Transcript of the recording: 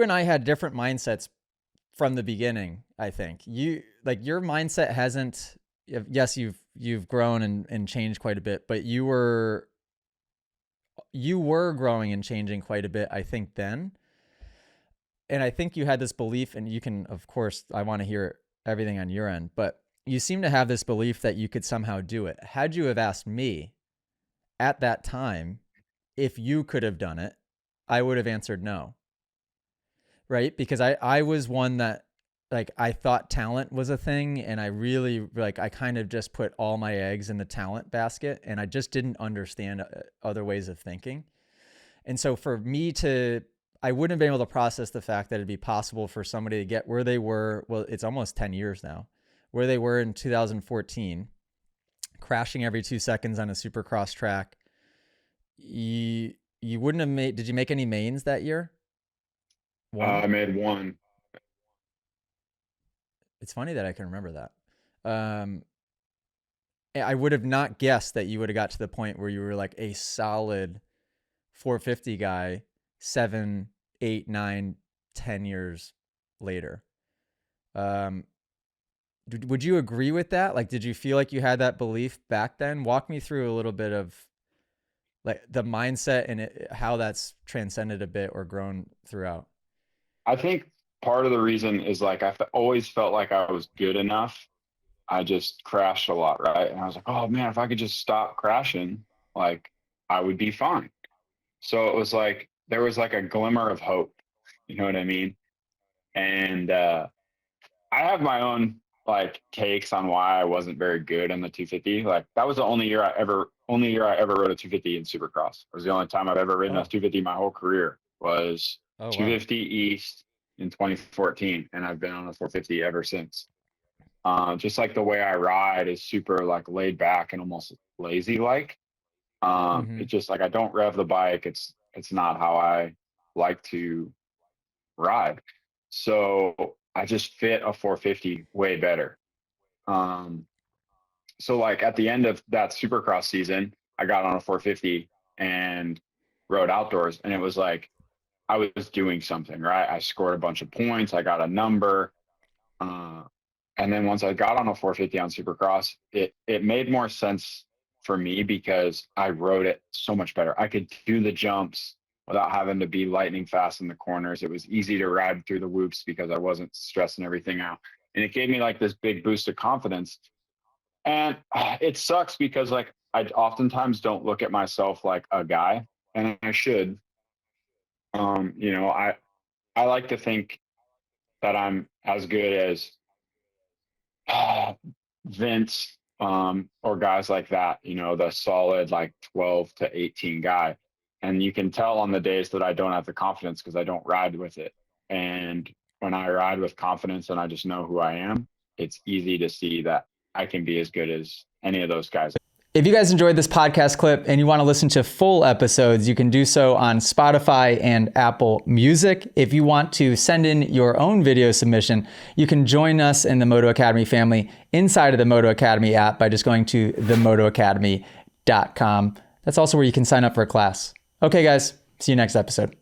you and I had different mindsets from the beginning. I think your mindset hasn't, yes, you've grown and changed quite a bit, but you were growing and changing quite a bit, I think, then. And I think you had this belief, and you can, of course, I want to hear everything on your end, but you seem to have this belief that you could somehow do it. Had you have asked me at that time if you could have done it, I would have answered no. Right? Because I was one that, like, I thought talent was a thing, and I really, like, I kind of just put all my eggs in the talent basket, and I just didn't understand other ways of thinking. And so for me I wouldn't have been able to process the fact that it'd be possible for somebody to get where they were. Well, it's almost 10 years now, where they were in 2014, crashing every 2 seconds on a supercross track. You wouldn't have made, did you make any mains that year? One? I made one. It's funny that I can remember that. I would have not guessed that you would have got to the point where you were like a solid 450 guy 7, 8, 9, 10 years later. Would you agree with that? Like, did you feel like you had that belief back then? Walk me through a little bit of like the mindset and how that's transcended a bit or grown throughout. I think part of the reason is like always felt like I was good enough. I just crashed a lot, right? And I was like, oh man, if I could just stop crashing, like I would be fine. So it was like there was like a glimmer of hope. You know what I mean? And I have my own like takes on why I wasn't very good in the 250. Like that was the only year I ever rode a 250 in Supercross. It was the only time I've ever ridden a Oh, 250 my whole career was oh, wow. 250 East in 2014, and I've been on a 450 ever since. Just like the way I ride is super like laid back and almost lazy like. Mm-hmm. It's just like I don't rev the bike. It's not how I like to ride. So I just fit a 450 way better. Um, so like at the end of that Supercross season, I got on a 450 and rode outdoors, and it was like I was doing something, right? I scored a bunch of points. I got a number. Uh, and then once I got on a 450 on Supercross, it made more sense for me because I rode it so much better. I could do the jumps without having to be lightning fast in the corners. It was easy to ride through the whoops because I wasn't stressing everything out. And it gave me like this big boost of confidence. And it sucks because like I oftentimes don't look at myself like a guy, and I should. You know, I like to think that I'm as good as Vince, or guys like that, you know, the solid like 12 to 18 guy. And you can tell on the days that I don't have the confidence because I don't ride with it. And when I ride with confidence and I just know who I am, it's easy to see that I can be as good as any of those guys. If you guys enjoyed this podcast clip and you want to listen to full episodes, you can do so on Spotify and Apple Music. If you want to send in your own video submission, you can join us in the Moto Academy family inside of the Moto Academy app by just going to themotoacademy.com. That's also where you can sign up for a class. Okay, guys, see you next episode.